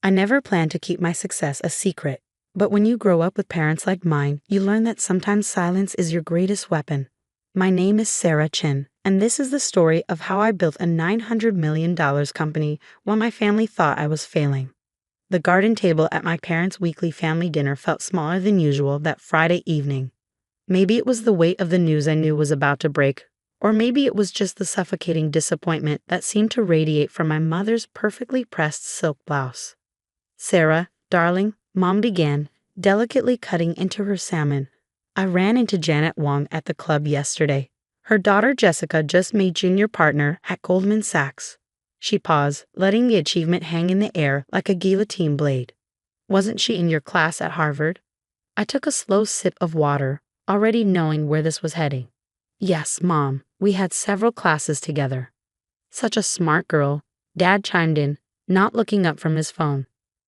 I never planned to keep my success a secret, but when you grow up with parents like mine, you learn that sometimes silence is your greatest weapon. My name is Sarah Chin, and this is the story of how I built a $900 million company when my family thought I was failing. The garden table at my parents' weekly family dinner felt smaller than usual that Friday evening. Maybe it was the weight of the news I knew was about to break, or maybe it was just the suffocating disappointment that seemed to radiate from my mother's perfectly pressed silk blouse. "Sarah, darling," Mom began, delicately cutting into her salmon. "I ran into Janet Wong at the club yesterday. Her daughter Jessica just made junior partner at Goldman Sachs." She paused, letting the achievement hang in the air like a guillotine blade. "Wasn't she in your class at Harvard?" I took a slow sip of water, already knowing where this was heading. "Yes, Mom, we had several classes together." "Such a smart girl," Dad chimed in, not looking up from his phone.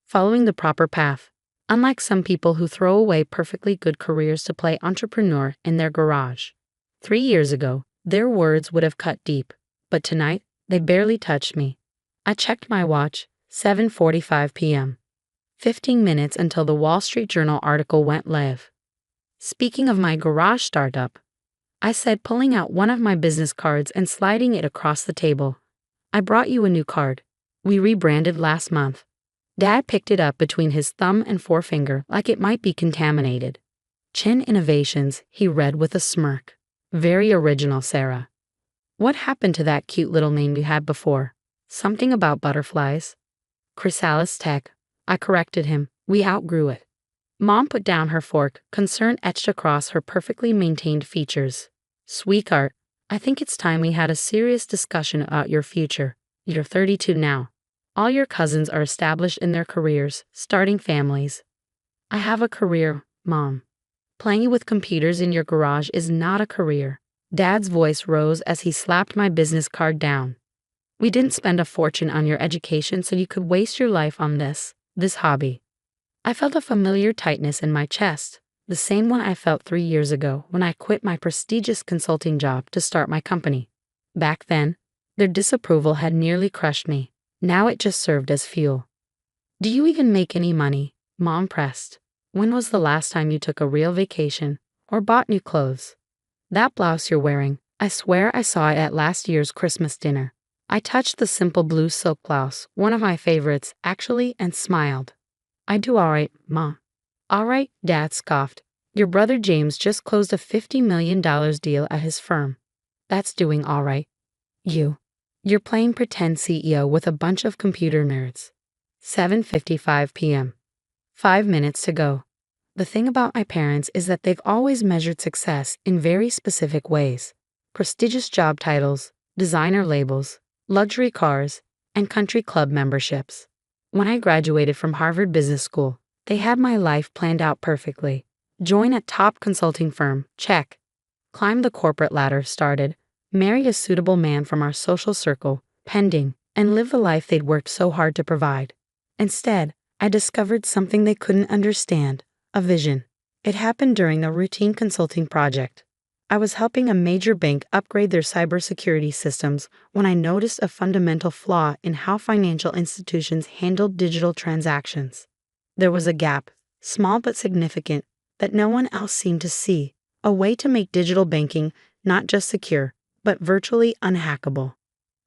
"Following the proper path. Unlike some people who throw away perfectly good careers to play entrepreneur in their garage." 3 years ago, their words would have cut deep, but tonight, they barely touched me. I checked my watch, 7:45 p.m. 15 minutes until the Wall Street Journal article went live. "Speaking of my garage startup," I said, pulling out one of my business cards and sliding it across the table. "I brought you a new card. We rebranded last month." Dad picked it up between his thumb and forefinger like it might be contaminated. "Chin Innovations," he read with a smirk. "Very original, Sarah. What happened to that cute little name you had before? Something about butterflies?" "Chrysalis Tech," I corrected him. "We outgrew it." Mom put down her fork, concern etched across her perfectly maintained features. "Sweetheart, I think it's time we had a serious discussion about your future. You're 32 now. All your cousins are established in their careers, starting families." "I have a career, Mom." "Playing with computers in your garage is not a career." Dad's voice rose as he slapped my business card down. "We didn't spend a fortune on your education so you could waste your life on this hobby." I felt a familiar tightness in my chest, the same one I felt 3 years ago when I quit my prestigious consulting job to start my company. Back then, their disapproval had nearly crushed me. Now it just served as fuel. "Do you even make any money?" Mom pressed. "When was the last time you took a real vacation or bought new clothes? That blouse you're wearing, I swear I saw it at last year's Christmas dinner." I touched the simple blue silk blouse, one of my favorites, actually, and smiled. "I do all right, Mom." "All right," Dad scoffed. "Your brother James just closed a $50 million deal at his firm. That's doing all right. You're playing pretend CEO with a bunch of computer nerds." 7:55 p.m. 5 minutes to go. The thing about my parents is that they've always measured success in very specific ways. Prestigious job titles, designer labels, luxury cars, and country club memberships. When I graduated from Harvard Business School, they had my life planned out perfectly. Join a top consulting firm, check. Climb the corporate ladder, started. Marry a suitable man from our social circle, pending, and live the life they'd worked so hard to provide. Instead, I discovered something they couldn't understand. A vision. It happened during a routine consulting project. I was helping a major bank upgrade their cybersecurity systems when I noticed a fundamental flaw in how financial institutions handled digital transactions. There was a gap, small but significant, that no one else seemed to see, a way to make digital banking not just secure, but virtually unhackable.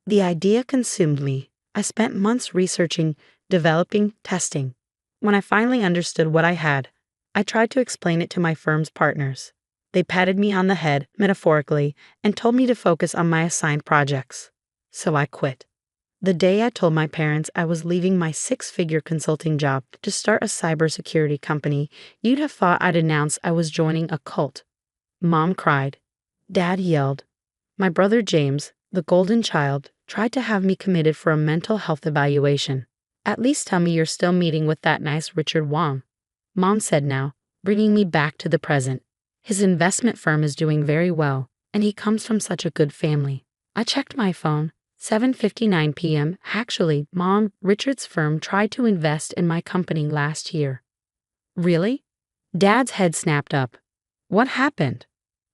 The idea consumed me. I spent months researching, developing, testing. When I finally understood what I had, I tried to explain it to my firm's partners. They patted me on the head, metaphorically, and told me to focus on my assigned projects. So I quit. The day I told my parents I was leaving my 6-figure consulting job to start a cybersecurity company, you'd have thought I'd announced I was joining a cult. Mom cried. Dad yelled. My brother James, the golden child, tried to have me committed for a mental health evaluation. "At least tell me you're still meeting with that nice Richard Wong," Mom said now, bringing me back to the present. "His investment firm is doing very well, and he comes from such a good family." I checked my phone. 7:59 p.m. Actually, Mom, Richard's firm tried to invest in my company last year. Really? Dad's head snapped up. What happened?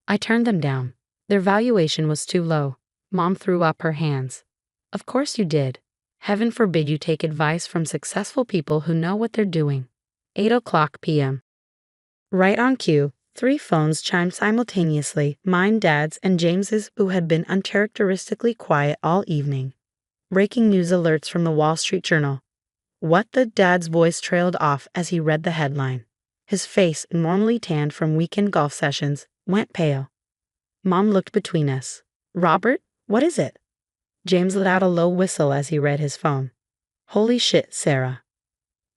I turned them down. Their valuation was too low. Mom threw up her hands. Of course you did. Heaven forbid you take advice from successful people who know what they're doing. 8 o'clock p.m. Right on cue, 3 phones chimed simultaneously, mine, Dad's, and James's, who had been uncharacteristically quiet all evening. Breaking news alerts from the Wall Street Journal. What the Dad's voice trailed off as he read the headline. His face, normally tanned from weekend golf sessions, went pale. Mom looked between us. Robert, what is it? James let out a low whistle as he read his phone. Holy shit, Sarah.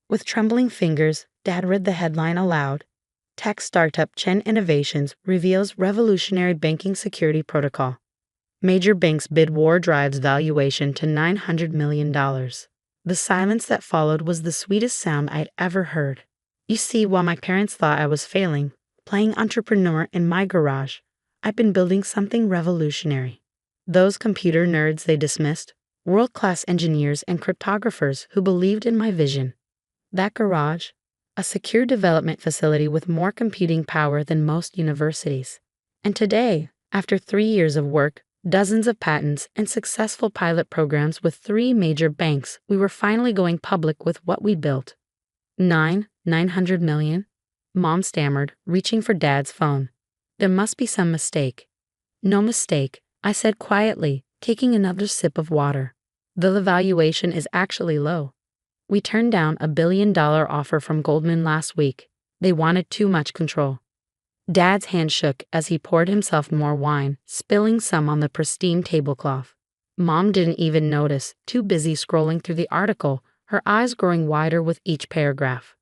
With trembling fingers, Dad read the headline aloud. Tech startup Chen Innovations reveals revolutionary banking security protocol. Major banks bid war drives valuation to $900 million. The silence that followed was the sweetest sound I'd ever heard. You see, while my parents thought I was failing, playing entrepreneur in my garage, I've been building something revolutionary. Those computer nerds they dismissed, world-class engineers and cryptographers who believed in my vision. That garage, a secure development facility with more computing power than most universities. And today, after 3 years of work, dozens of patents, and successful pilot programs with 3 major banks, we were finally going public with what we built. 900 million? Mom stammered, reaching for Dad's phone. There must be some mistake. No mistake, I said quietly, taking another sip of water. The valuation is actually low. We turned down a $1 billion offer from Goldman last week. They wanted too much control. Dad's hand shook as he poured himself more wine, spilling some on the pristine tablecloth. Mom didn't even notice, too busy scrolling through the article, her eyes growing wider with each paragraph.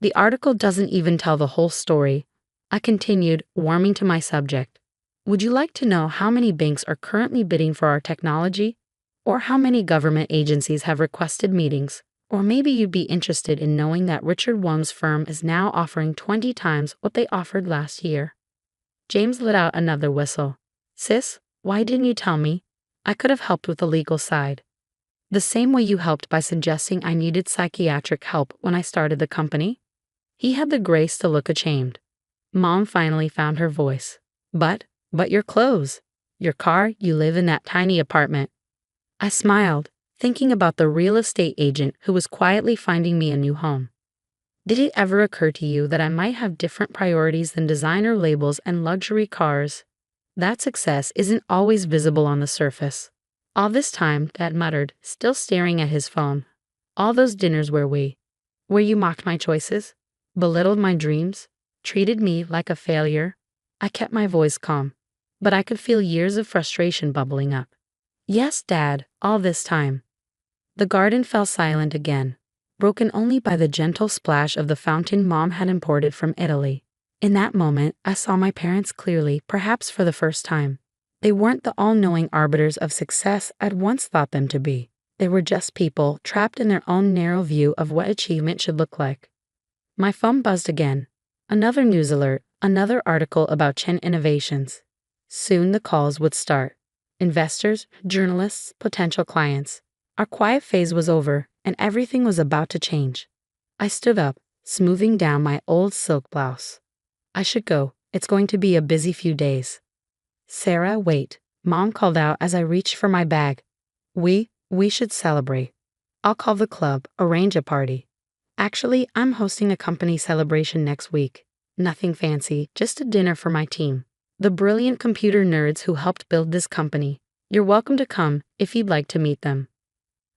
The article doesn't even tell the whole story. I continued, warming to my subject. Would you like to know how many banks are currently bidding for our technology? Or how many government agencies have requested meetings? Or maybe you'd be interested in knowing that Richard Wong's firm is now offering 20 times what they offered last year. James let out another whistle. Sis, why didn't you tell me? I could have helped with the legal side. The same way you helped by suggesting I needed psychiatric help when I started the company? He had the grace to look ashamed. Mom finally found her voice. But your clothes, your car, you live in that tiny apartment. I smiled, thinking about the real estate agent who was quietly finding me a new home. Did it ever occur to you that I might have different priorities than designer labels and luxury cars? That success isn't always visible on the surface. All this time, Dad muttered, still staring at his phone. All those dinners where you mocked my choices, belittled my dreams, treated me like a failure. I kept my voice calm, but I could feel years of frustration bubbling up. Yes, Dad, all this time. The garden fell silent again, broken only by the gentle splash of the fountain Mom had imported from Italy. In that moment, I saw my parents clearly, perhaps for the first time. They weren't the all-knowing arbiters of success I'd once thought them to be. They were just people trapped in their own narrow view of what achievement should look like. My phone buzzed again. Another news alert, another article about Chen Innovations. Soon the calls would start. Investors, journalists, potential clients. Our quiet phase was over, and everything was about to change. I stood up, smoothing down my old silk blouse. I should go. It's going to be a busy few days. Sarah, wait, Mom called out as I reached for my bag. We should celebrate. I'll call the club, arrange a party. Actually, I'm hosting a company celebration next week. Nothing fancy, just a dinner for my team. The brilliant computer nerds who helped build this company. You're welcome to come if you'd like to meet them.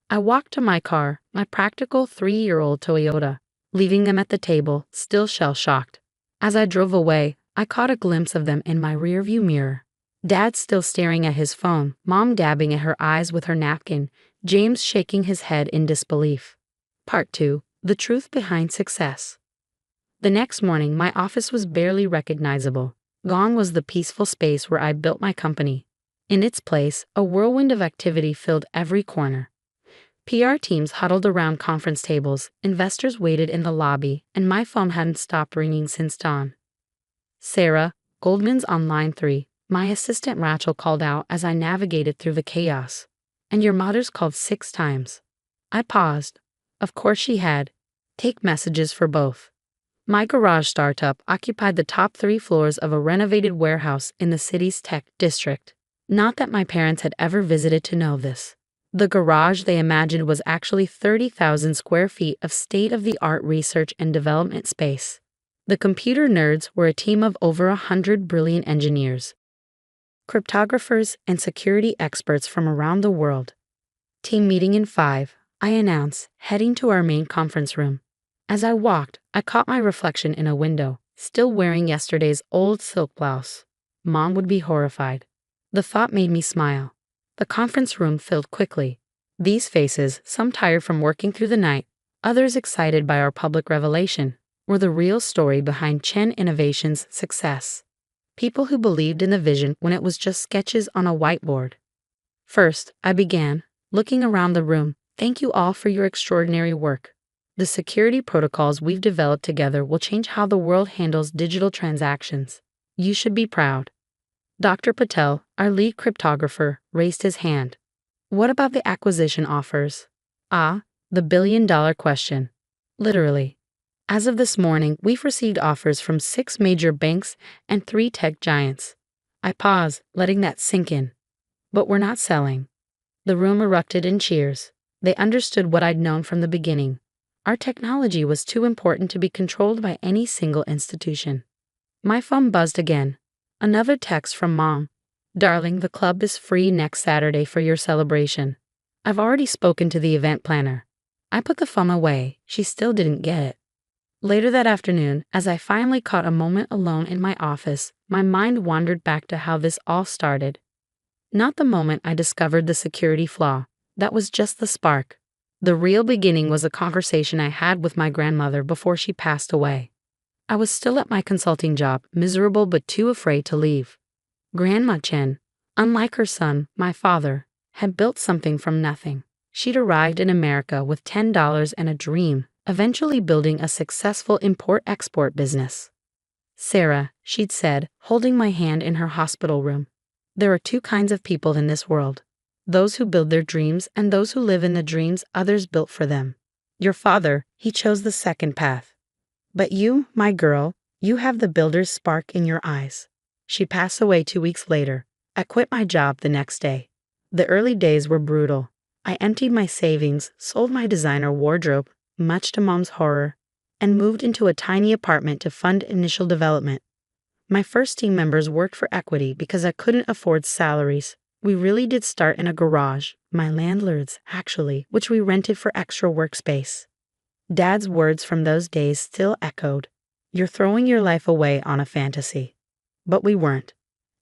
I walked to my car, my practical 3-year-old Toyota, leaving them at the table, still shell-shocked. As I drove away, I caught a glimpse of them in my rearview mirror. Dad still staring at his phone, Mom dabbing at her eyes with her napkin, James shaking his head in disbelief. Part 2. The Truth Behind Success. The next morning, my office was barely recognizable. Gone was the peaceful space where I built my company. In its place, a whirlwind of activity filled every corner. PR teams huddled around conference tables, investors waited in the lobby, and my phone hadn't stopped ringing since dawn. Sarah, Goldman's on line 3, my assistant Rachel called out as I navigated through the chaos. And your mother's called 6 times. I paused. Of course she had. Take messages for both. My garage startup occupied the top 3 floors of a renovated warehouse in the city's tech district. Not that my parents had ever visited to know this. The garage they imagined was actually 30,000 square feet of state-of-the-art research and development space. The computer nerds were a team of over 100 brilliant engineers, cryptographers, and security experts from around the world. Team meeting in 5, I announced, heading to our main conference room. As I walked, I caught my reflection in a window, still wearing yesterday's old silk blouse. Mom would be horrified. The thought made me smile. The conference room filled quickly. These faces, some tired from working through the night, others excited by our public revelation, were the real story behind Chen Innovation's success. People who believed in the vision when it was just sketches on a whiteboard. First, I began, looking around the room. Thank you all for your extraordinary work. The security protocols we've developed together will change how the world handles digital transactions. You should be proud. Dr. Patel, our lead cryptographer, raised his hand. What about the acquisition offers? Ah, the billion-dollar question. Literally. As of this morning, we've received offers from 6 major banks and 3 tech giants. I paused, letting that sink in. But we're not selling. The room erupted in cheers. They understood what I'd known from the beginning. Our technology was too important to be controlled by any single institution. My phone buzzed again. Another text from Mom. Darling, the club is free next Saturday for your celebration. I've already spoken to the event planner. I put the phone away. She still didn't get it. Later that afternoon, as I finally caught a moment alone in my office, my mind wandered back to how this all started. Not the moment I discovered the security flaw. That was just the spark. The real beginning was a conversation I had with my grandmother before she passed away. I was still at my consulting job, miserable but too afraid to leave. Grandma Chen, unlike her son, my father, had built something from nothing. She'd arrived in America with $10 and a dream, eventually building a successful import-export business. Sarah, she'd said, holding my hand in her hospital room. There are 2 kinds of people in this world. Those who build their dreams and those who live in the dreams others built for them. Your father, he chose the second path. But you, my girl, you have the builder's spark in your eyes. She passed away 2 weeks later. I quit my job the next day. The early days were brutal. I emptied my savings, sold my designer wardrobe, much to Mom's horror, and moved into a tiny apartment to fund initial development. My first team members worked for equity because I couldn't afford salaries. We really did start in a garage, my landlord's, actually, which we rented for extra workspace. Dad's words from those days still echoed. You're throwing your life away on a fantasy. But we weren't.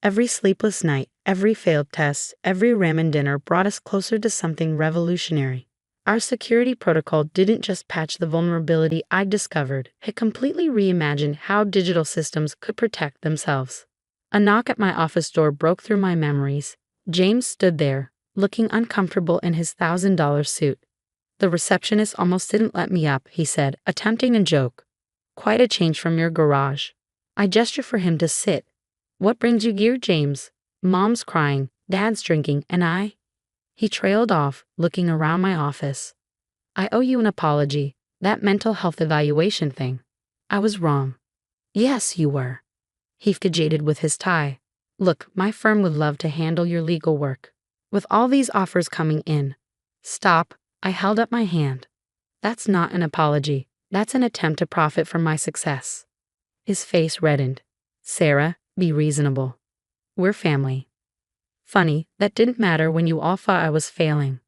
Every sleepless night, every failed test, every ramen dinner brought us closer to something revolutionary. Our security protocol didn't just patch the vulnerability I'd discovered, it completely reimagined how digital systems could protect themselves. A knock at my office door broke through my memories. James stood there, looking uncomfortable in his $1,000 suit. The receptionist almost didn't let me up, he said, attempting a joke. Quite a change from your garage. I gestured for him to sit. What brings you here, James? Mom's crying, Dad's drinking, and I? He trailed off, looking around my office. I owe you an apology. That mental health evaluation thing. I was wrong. Yes, you were. He fidgeted with his tie. Look, my firm would love to handle your legal work. With all these offers coming in. Stop. I held up my hand. That's not an apology. That's an attempt to profit from my success. His face reddened. Sarah, be reasonable. We're family. Funny, that didn't matter when you all thought I was failing.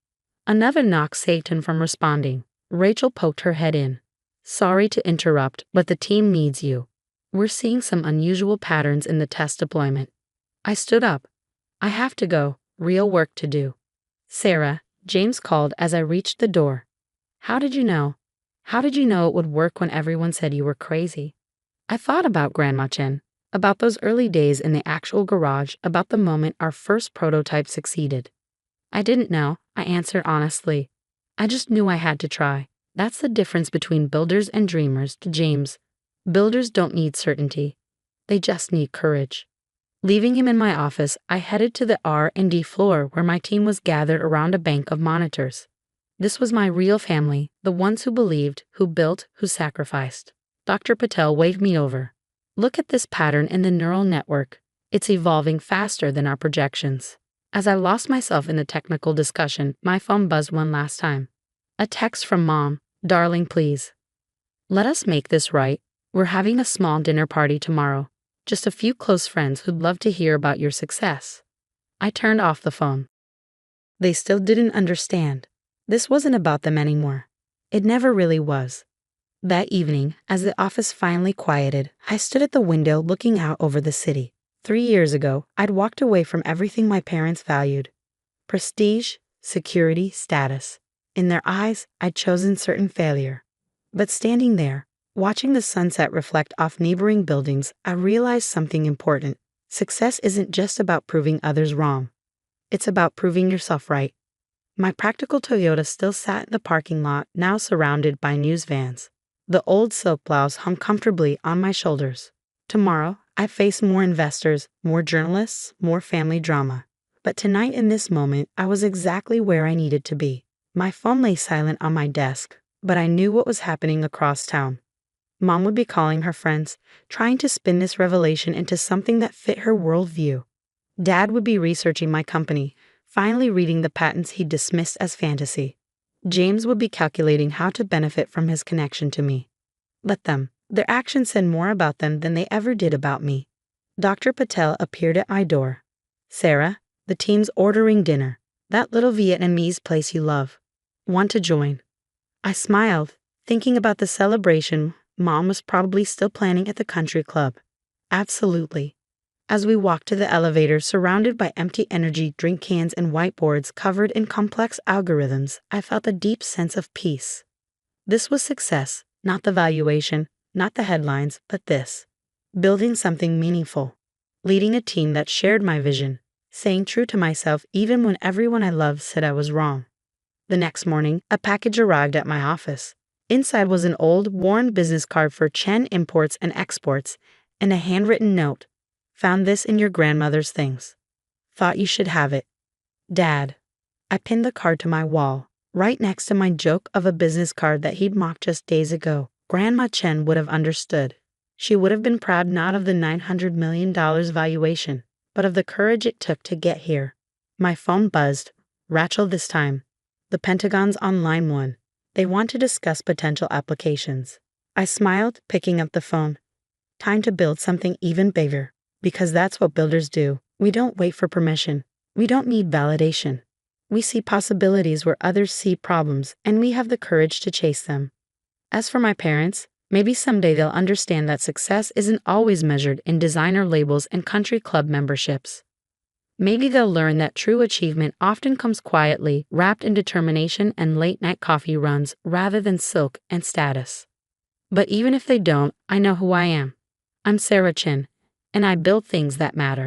Another knock saved him from responding. Rachel poked her head in. Sorry to interrupt, but the team needs you. We're seeing some unusual patterns in the test deployment. I stood up. I have to go. Real work to do. Sarah, James called as I reached the door. How did you know? How did you know it would work when everyone said you were crazy? I thought about Grandma Chen, about those early days in the actual garage, about the moment our first prototype succeeded. I didn't know, I answered honestly. I just knew I had to try. That's the difference between builders and dreamers, to James. Builders don't need certainty. They just need courage. Leaving him in my office, I headed to the R&D floor where my team was gathered around a bank of monitors. This was my real family, the ones who believed, who built, who sacrificed. Dr. Patel waved me over. Look at this pattern in the neural network. It's evolving faster than our projections. As I lost myself in the technical discussion, my phone buzzed one last time. A text from Mom. Darling, please. Let us make this right. We're having a small dinner party tomorrow. Just a few close friends who'd love to hear about your success. I turned off the phone. They still didn't understand. This wasn't about them anymore. It never really was. That evening, as the office finally quieted, I stood at the window looking out over the city. 3 years ago, I'd walked away from everything my parents valued. Prestige, security, status. In their eyes, I'd chosen certain failure. But standing there, watching the sunset reflect off neighboring buildings, I realized something important. Success isn't just about proving others wrong. It's about proving yourself right. My practical Toyota still sat in the parking lot, now surrounded by news vans. The old silk blouse hung comfortably on my shoulders. Tomorrow, I face more investors, more journalists, more family drama. But tonight in this moment, I was exactly where I needed to be. My phone lay silent on my desk, but I knew what was happening across town. Mom would be calling her friends, trying to spin this revelation into something that fit her worldview. Dad would be researching my company, finally reading the patents he dismissed as fantasy. James would be calculating how to benefit from his connection to me. Let them. Their actions said more about them than they ever did about me. Dr. Patel appeared at my door. Sarah, the team's ordering dinner. That little Vietnamese place you love. Want to join? I smiled, thinking about the celebration Mom was probably still planning at the country club. Absolutely. As we walked to the elevator surrounded by empty energy drink cans and whiteboards covered in complex algorithms, I felt a deep sense of peace. This was success, not the valuation, not the headlines, but this. Building something meaningful. Leading a team that shared my vision. Staying true to myself even when everyone I loved said I was wrong. The next morning, a package arrived at my office. Inside was an old, worn business card for Chen Imports and Exports, and a handwritten note. Found this in your grandmother's things. Thought you should have it. Dad. I pinned the card to my wall, right next to my joke of a business card that he'd mocked just days ago. Grandma Chen would have understood. She would have been proud not of the $900 million valuation, but of the courage it took to get here. My phone buzzed. Rachel this time. The Pentagon's on line 1. They want to discuss potential applications. I smiled, picking up the phone. Time to build something even bigger. Because that's what builders do. We don't wait for permission. We don't need validation. We see possibilities where others see problems, and we have the courage to chase them. As for my parents, maybe someday they'll understand that success isn't always measured in designer labels and country club memberships. Maybe they'll learn that true achievement often comes quietly, wrapped in determination and late-night coffee runs rather than silk and status. But even if they don't, I know who I am. I'm Sarah Chin, and I build things that matter.